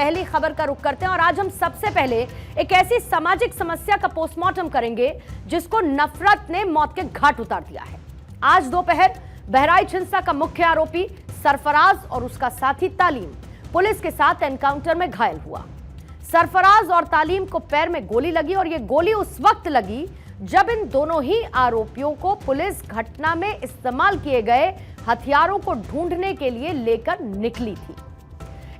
पहली खबर का रुख करते हैं और आज हम सबसे पहले एक ऐसी सामाजिक समस्या का पोस्टमार्टम करेंगे जिसको नफरत ने मौत के घाट उतार दिया है। आज दोपहर बहराइच हिंसा का मुख्य आरोपी सरफराज और उसका साथी तालीम पुलिस के साथ एनकाउंटर में घायल हुआ। सरफराज और तालीम को पैर में गोली लगी और यह गोली उस वक्त लगी जब इन दोनों ही आरोपियों को पुलिस घटना में इस्तेमाल किए गए हथियारों को ढूंढने के लिए लेकर निकली थी।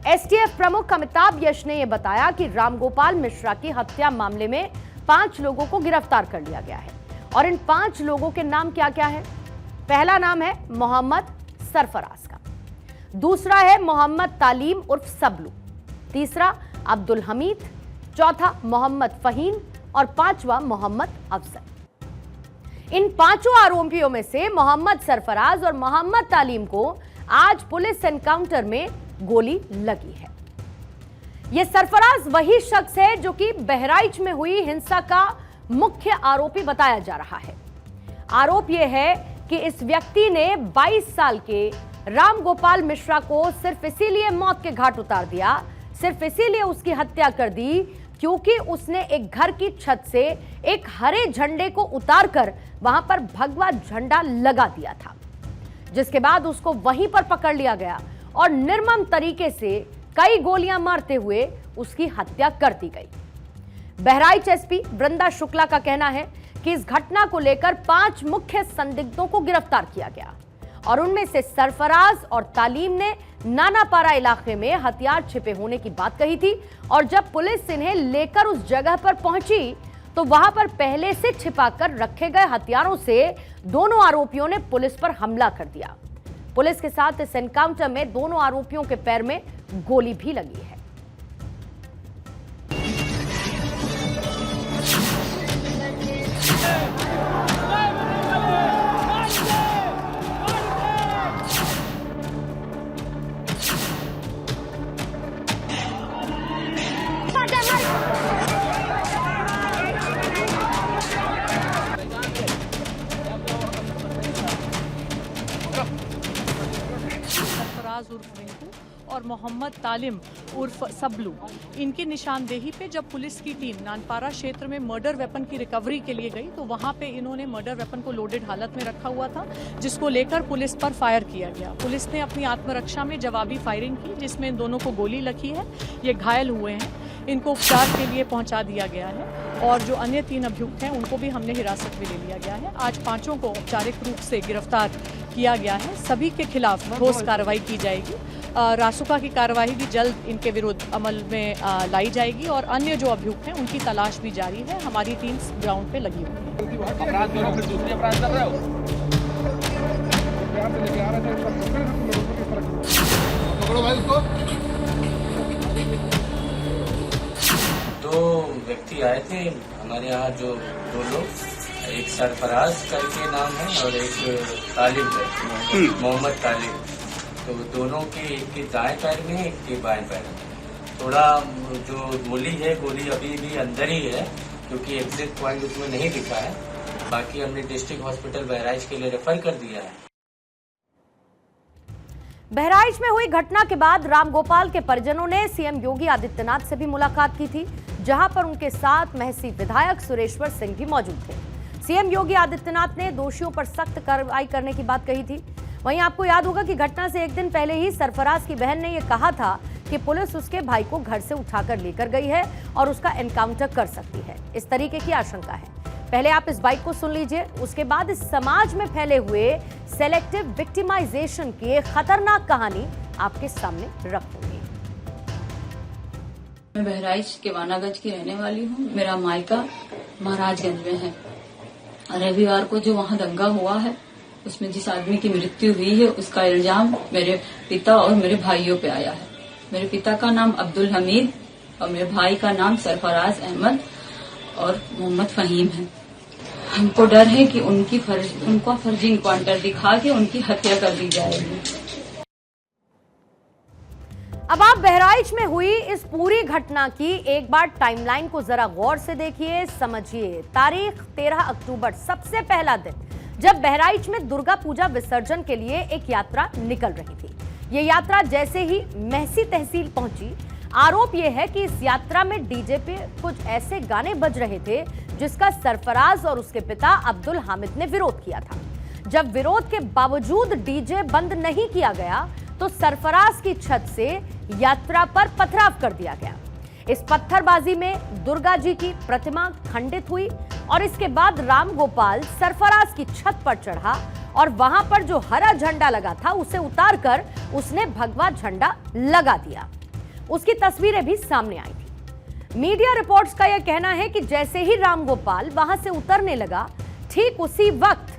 एसटीएफ प्रमुख अमिताभ यश ने यह बताया कि रामगोपाल मिश्रा की हत्या मामले में 5 लोगों को गिरफ्तार कर लिया गया है और इन 5 लोगों के नाम क्या क्या है। पहला नाम है मोहम्मद सरफराज का, दूसरा है मोहम्मद तालीम उर्फ सबलू, तीसरा अब्दुल हमीद, चौथा मोहम्मद फहीम और पांचवा मोहम्मद अफजल। इन 5 आरोपियों में से मोहम्मद सरफराज और मोहम्मद तालीम को आज पुलिस एनकाउंटर में गोली लगी है। यह सरफराज वही शख्स है जो कि बहराइच में हुई हिंसा का मुख्य आरोपी बताया जा रहा है। आरोप यह है कि इस व्यक्ति ने 22 साल के रामगोपाल मिश्रा को सिर्फ इसीलिए मौत के घाट उतार दिया, सिर्फ इसीलिए उसकी हत्या कर दी क्योंकि उसने एक घर की छत से एक हरे झंडे को उतारकर वहां पर भगवा झंडा लगा दिया था, जिसके बाद उसको वहीं पर पकड़ लिया गया और निर्मम तरीके से कई गोलियां मारते हुए उसकी हत्या कर दी गई। बहराइच एसपी वृंदा शुक्ला का कहना है कि इस घटना को लेकर 5 मुख्य संदिग्धों को गिरफ्तार किया गया और उनमें से सरफराज और तालीम ने नानापारा इलाके में हथियार छिपे होने की बात कही थी और जब पुलिस इन्हें लेकर उस जगह पर पहुंची तो वहां पर पहले से छिपाकर रखे गए हथियारों से दोनों आरोपियों ने पुलिस पर हमला कर दिया। पुलिस के साथ इस एनकाउंटर में दोनों आरोपियों के पैर में गोली भी लगी है। उर्फ रिंकू और मोहम्मद तालिम उर्फ सबलू, इनकी निशानदेही पे जब पुलिस की टीम नानपारा क्षेत्र में मर्डर वेपन की रिकवरी के लिए गई तो वहां पे इन्होंने मर्डर वेपन को लोडेड हालत में रखा हुआ था, जिसको लेकर पुलिस पर फायर किया गया। पुलिस ने अपनी आत्मरक्षा में जवाबी फायरिंग की जिसमें इन दोनों को गोली लगी है। ये घायल हुए हैं, इनको उपचार के लिए पहुंचा दिया गया है और जो अन्य 3 अभियुक्त हैं उनको भी हमने हिरासत में ले लिया गया है। आज 5 को औपचारिक रूप से गिरफ्तार किया गया है। सभी के खिलाफ ठोस कार्रवाई की जाएगी। रासुका की कार्रवाई भी जल्द इनके विरुद्ध अमल में लाई जाएगी और अन्य जो अभियुक्त हैं उनकी तलाश भी जारी है। हमारी टीम ग्राउंड पे लगी हुई है। दो व्यक्ति आए थे हमारे यहाँ, जो 2 लोग, एक सरफराज करके नाम है और एक तालिब है, मोहम्मद तालिब। तो दोनों के, एक के दाएं पैर में एक के बाएं पैर में थोड़ा जो गोली है, गोली अभी भी अंदर ही है क्योंकि एग्जिट पॉइंट उसमें नहीं दिखा है। बाकी हमने डिस्ट्रिक्ट हॉस्पिटल बहराइच के लिए रेफर कर दिया है। बहराइच में हुई घटना के बाद रामगोपाल के परिजनों ने सीएम योगी आदित्यनाथ से भी मुलाकात की थी, जहां पर उनके साथ महसी विधायक सुरेश्वर सिंह भी मौजूद थे। सीएम योगी आदित्यनाथ ने दोषियों पर सख्त कार्रवाई करने की बात कही थी। वहीं आपको याद होगा कि घटना से एक दिन पहले ही सरफराज की बहन ने यह कहा था कि पुलिस उसके भाई को घर से उठाकर लेकर गई है और उसका एनकाउंटर कर सकती है, इस तरीके की आशंका है। पहले आप इस बाइट को सुन लीजिए, उसके बाद इस समाज में फैले हुए सेलेक्टिव विक्टिमाइजेशन की एक खतरनाक कहानी आपके सामने रख दूंगी। मैं बहराइच के वानागंज की रहने वाली हूँ। मेरा मायका महाराजगंज में है। रविवार को जो वहाँ दंगा हुआ है उसमें जिस आदमी की मृत्यु हुई है उसका इल्जाम मेरे पिता और मेरे भाइयों पे आया है। मेरे पिता का नाम अब्दुल हमीद और मेरे भाई का नाम सरफराज अहमद और मोहम्मद फहीम है। हमको डर है कि उनको फर्जी इनकाउंटर दिखा के उनकी हत्या कर दी जाएगी। अब आप बहराइच में हुई इस पूरी घटना की एक बार टाइमलाइन को जरा गौर से देखिए, समझिए। तारीख 13 अक्टूबर, सबसे पहला दिन जब बहराइच में दुर्गा पूजा विसर्जन के लिए एक यात्रा निकल रही थी। ये यात्रा जैसे ही महसी तहसील पहुंची, आरोप यह है कि इस यात्रा में डीजे पे कुछ ऐसे गाने बज रहे थे जिसका सरफराज और उसके पिता अब्दुल हामिद ने विरोध किया था। जब विरोध के बावजूद डीजे बंद नहीं किया गया तो सरफराज की छत से यात्रा पर पथराव कर दिया गया। इस पत्थरबाजी में दुर्गा जी की प्रतिमा खंडित हुई और इसके बाद राम गोपाल सरफराज की छत पर चढ़ा और वहां पर जो हरा झंडा लगा था उसे उतारकर उसने भगवा झंडा लगा दिया। उसकी तस्वीरें भी सामने आई थी। मीडिया रिपोर्ट्स का यह कहना है कि जैसे ही राम गोपाल वहां से उतरने लगा, ठीक उसी वक्त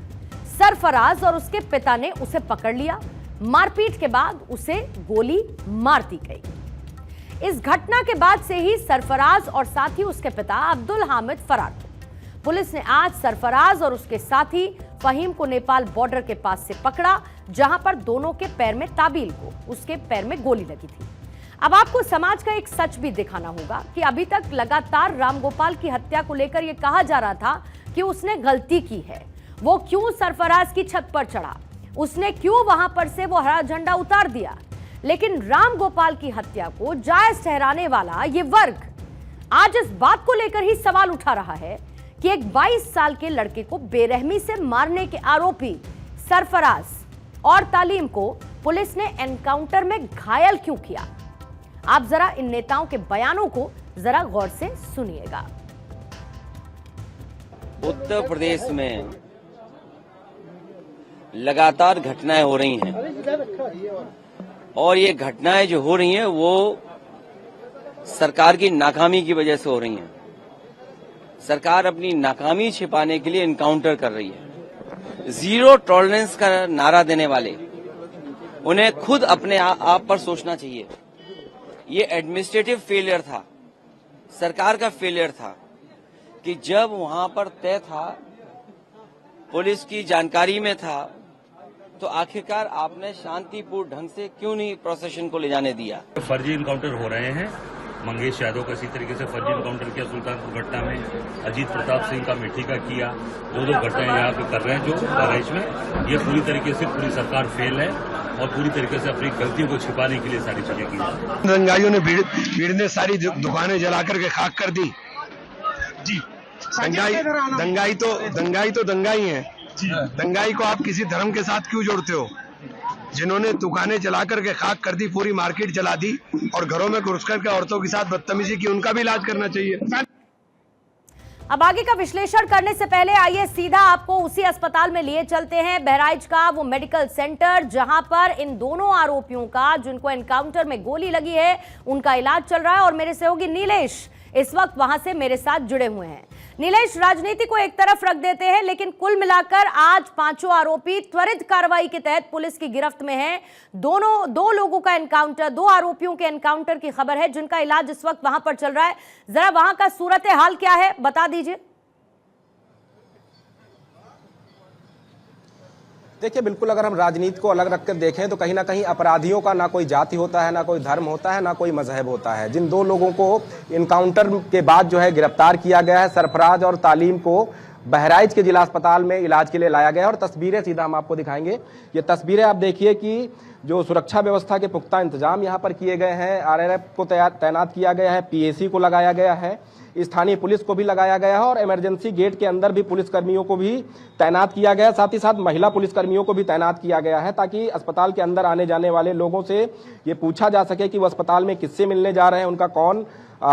सरफराज और उसके पिता ने उसे पकड़ लिया। मारपीट के बाद उसे गोली मार दी गई। इस घटना के बाद से ही सरफराज और साथी उसके पिता अब्दुल हामिद फरार थे। पुलिस ने आज सरफराज और उसके साथी फहीम को नेपाल बॉर्डर के पास से पकड़ा, जहां पर दोनों के पैर में ताबील को उसके पैर में गोली लगी थी। अब आपको समाज का एक सच भी दिखाना होगा कि अभी तक लगातार रामगोपाल की हत्या को लेकर यह कहा जा रहा था कि उसने गलती की है। वो क्यों सरफराज की छत पर चढ़ा, उसने क्यों वहां पर से वो हरा झंडा उतार दिया। लेकिन राम गोपाल की हत्या को जायज ठहराने वाला ये वर्ग आज इस बात को लेकर ही सवाल उठा रहा है कि एक 22 साल के लड़के को बेरहमी से मारने के आरोपी सरफराज और तालीम को पुलिस ने एनकाउंटर में घायल क्यों किया। आप जरा इन नेताओं के बयानों को जरा गौर से सुनिएगा। उत्तर प्रदेश में लगातार घटनाएं हो रही हैं और ये घटनाएं जो हो रही हैं वो सरकार की नाकामी की वजह से हो रही हैं। सरकार अपनी नाकामी छिपाने के लिए एनकाउंटर कर रही है। जीरो टॉलरेंस का नारा देने वाले उन्हें खुद अपने आप पर सोचना चाहिए। ये एडमिनिस्ट्रेटिव फेलियर था, सरकार का फेलियर था कि जब वहां पर तय था, पुलिस की जानकारी में था, तो आखिरकार आपने शांतिपूर्ण ढंग से क्यों नहीं प्रोसेशन को ले जाने दिया। फर्जी इनकाउंटर हो रहे हैं। मंगेश यादव का इसी तरीके से फर्जी इनकाउंटर किया सुल्तानपुर घटना में, अजीत प्रताप सिंह का मिट्टी का किया। दो घटनाएं यहाँ पे कर रहे हैं जो बहराइच में। ये पूरी तरीके से पूरी सरकार फेल है और पूरी तरीके से अपनी गलतियों को छिपाने के लिए सारी चीजें की है। दंगाइयों ने भीड़ ने सारी दुकानें जला करके खाक कर दी। जी, दंगाई तो दंगाई है। दंगाई को आप किसी धर्म के साथ क्यों जोड़ते हो? जिन्होंने दुकानें जला करके खाक कर दी, पूरी मार्केट जला दी और घरों में घुस करके औरतों के साथ बदतमीजी की, उनका भी इलाज करना चाहिए। अब आगे का विश्लेषण करने से पहले आइए सीधा आपको उसी अस्पताल में लिए चलते हैं, बहराइच का वो मेडिकल सेंटर जहां पर इन दोनों आरोपियों का, जिनको एनकाउंटर में गोली लगी है, उनका इलाज चल रहा है। और मेरे सहयोगी नीलेश इस वक्त वहां से मेरे साथ जुड़े हुए हैं। नीलेश, राजनीति को एक तरफ रख देते हैं, लेकिन कुल मिलाकर आज पांचों आरोपी त्वरित कार्रवाई के तहत पुलिस की गिरफ्त में हैं। दो लोगों का एनकाउंटर, दो आरोपियों के एनकाउंटर की खबर है, जिनका इलाज इस वक्त वहां पर चल रहा है। जरा वहां का सूरत हाल क्या है, बता दीजिए। देखिए, बिल्कुल अगर हम राजनीति को अलग रखकर देखें तो कहीं ना कहीं अपराधियों का ना कोई जाति होता है, ना कोई धर्म होता है, ना कोई मजहब होता है। जिन दो लोगों को इनकाउंटर के बाद जो है गिरफ्तार किया गया है, सरफराज और तालीम को बहराइच के जिला अस्पताल में इलाज के लिए लाया गया है। और तस्वीरें सीधा हम आपको दिखाएंगे। ये तस्वीरें आप देखिए कि जो सुरक्षा व्यवस्था के पुख्ता इंतजाम यहाँ पर किए गए हैं। आरआरएफ को तैनात किया गया है, पीएसी को लगाया गया है, स्थानीय पुलिस को भी लगाया गया है और इमरजेंसी गेट के अंदर भी पुलिसकर्मियों को भी तैनात किया गया है। साथ ही साथ महिला पुलिसकर्मियों को भी तैनात किया गया है ताकि अस्पताल के अंदर आने जाने वाले लोगों से ये पूछा जा सके कि वो अस्पताल में किससे मिलने जा रहे हैं, उनका कौन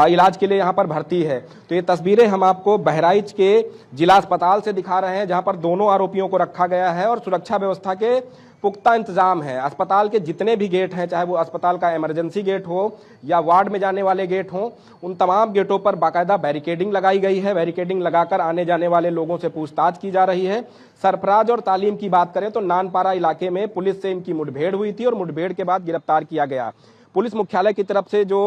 इलाज के लिए यहाँ पर भर्ती है। तो ये तस्वीरें हम आपको बहराइच के जिला अस्पताल से दिखा रहे हैं, जहाँ पर दोनों आरोपियों को रखा गया है और सुरक्षा व्यवस्था के पुख्ता इंतजाम है। अस्पताल के जितने भी गेट हैं, चाहे वो अस्पताल का इमरजेंसी गेट हो या वार्ड में जाने वाले गेट हो, उन तमाम गेटों पर बाकायदा बैरिकेडिंग लगाई गई है। बैरिकेडिंग लगाकर आने जाने वाले लोगों से पूछताछ की जा रही है। सरफराज और तालीम की बात करें तो नानपारा इलाके में पुलिस से इनकी मुठभेड़ हुई थी और मुठभेड़ के बाद गिरफ्तार किया गया। पुलिस मुख्यालय की तरफ से जो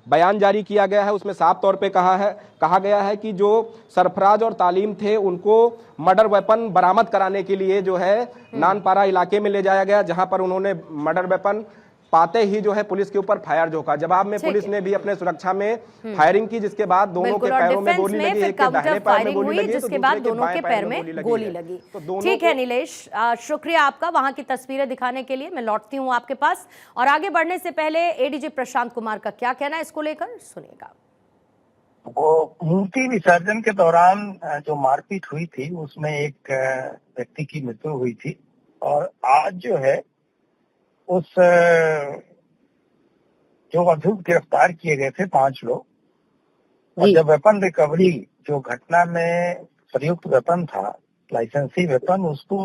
बयान जारी किया गया है उसमें साफ तौर पे कहा गया है कि जो सरफराज और तालीम थे उनको मर्डर वेपन बरामद कराने के लिए जो है नानपारा इलाके में ले जाया गया, जहां पर उन्होंने मर्डर वेपन पाते ही जो है पुलिस के ऊपर फायर झोंका। जवाब में ठीक पुलिस है। ने भी अपने सुरक्षा में फायरिंग की, जिसके बाद दोनों के बिल्कुल, और पैरों में डिफेंस गोली में लगी, फिर एक के दाहिने काउंटर पैर में फायरिंग गोली हुई, लगी तो जिसके बाद दूसरे के दोनों के बाएं पैर में गोली है। लगी। तो दोनों ठीक है को- नीलेश, शुक्रिया आपका वहां की तस्वीरें दिखाने के लिए। मैं लौटती हूं आपके पास, और आगे बढ़ने से पहले एडीजी प्रशांत कुमार का क्या कहना है इसको लेकर, सुनिएगा। वो मूर्ति विसर्जन के दौरान जो मारपीट हुई थी उसमें एक व्यक्ति की मृत्यु हुई थी, और आज जो है उस जो अभियुक्त गिरफ्तार किए गए थे 5 लोग, और जब वेपन रिकवरी जो घटना में प्रयुक्त वेपन था, लाइसेंसी वेपन, उसको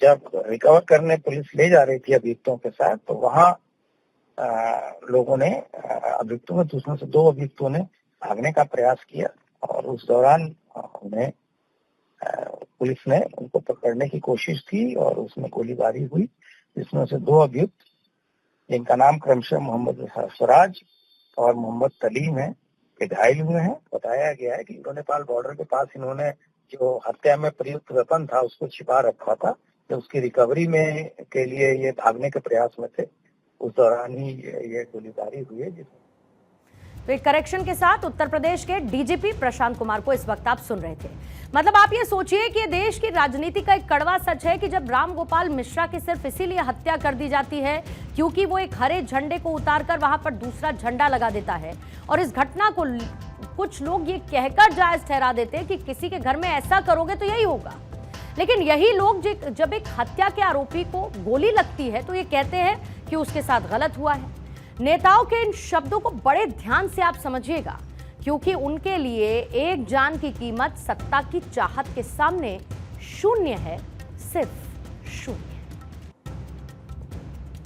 जब रिकवर करने पुलिस ले जा रही थी अभियुक्तों के साथ, तो वहाँ लोगों ने अभियुक्तों में उसमें से 2 अभियुक्तों ने भागने का प्रयास किया, और उस दौरान उन्हें पुलिस ने उनको पकड़ने की कोशिश की और उसमें गोलीबारी हुई, जिसमें से 2 अभियुक्त, जिनका नाम क्रमशः मोहम्मद स्वराज और मोहम्मद तलीम है, के घायल हुए हैं। बताया गया है कि इंडो नेपाल बॉर्डर के पास इन्होंने जो हत्या में प्रयुक्त वेपन था उसको छिपा रखा था, जब उसकी रिकवरी में के लिए ये भागने के प्रयास में थे, उस दौरान ही ये गोलीबारी हुई है। तो एक करेक्शन के साथ उत्तर प्रदेश के डीजीपी प्रशांत कुमार को इस वक्त आप सुन रहे थे। मतलब आप ये सोचिए कि देश की राजनीति का एक कड़वा सच है कि जब राम गोपाल मिश्रा की सिर्फ इसीलिए हत्या कर दी जाती है क्योंकि वो एक हरे झंडे को उतारकर वहां पर दूसरा झंडा लगा देता है, और इस घटना को कुछ लोग ये कहकर जायज ठहरा देते हैं कि किसी के घर में ऐसा करोगे तो यही होगा। लेकिन यही लोग जब एक हत्या के आरोपी को गोली लगती है तो ये कहते हैं कि उसके साथ गलत हुआ है। नेताओं के इन शब्दों को बड़े ध्यान से आप समझिएगा, क्योंकि उनके लिए एक जान की कीमत सत्ता की चाहत के सामने शून्य है, सिर्फ शून्य।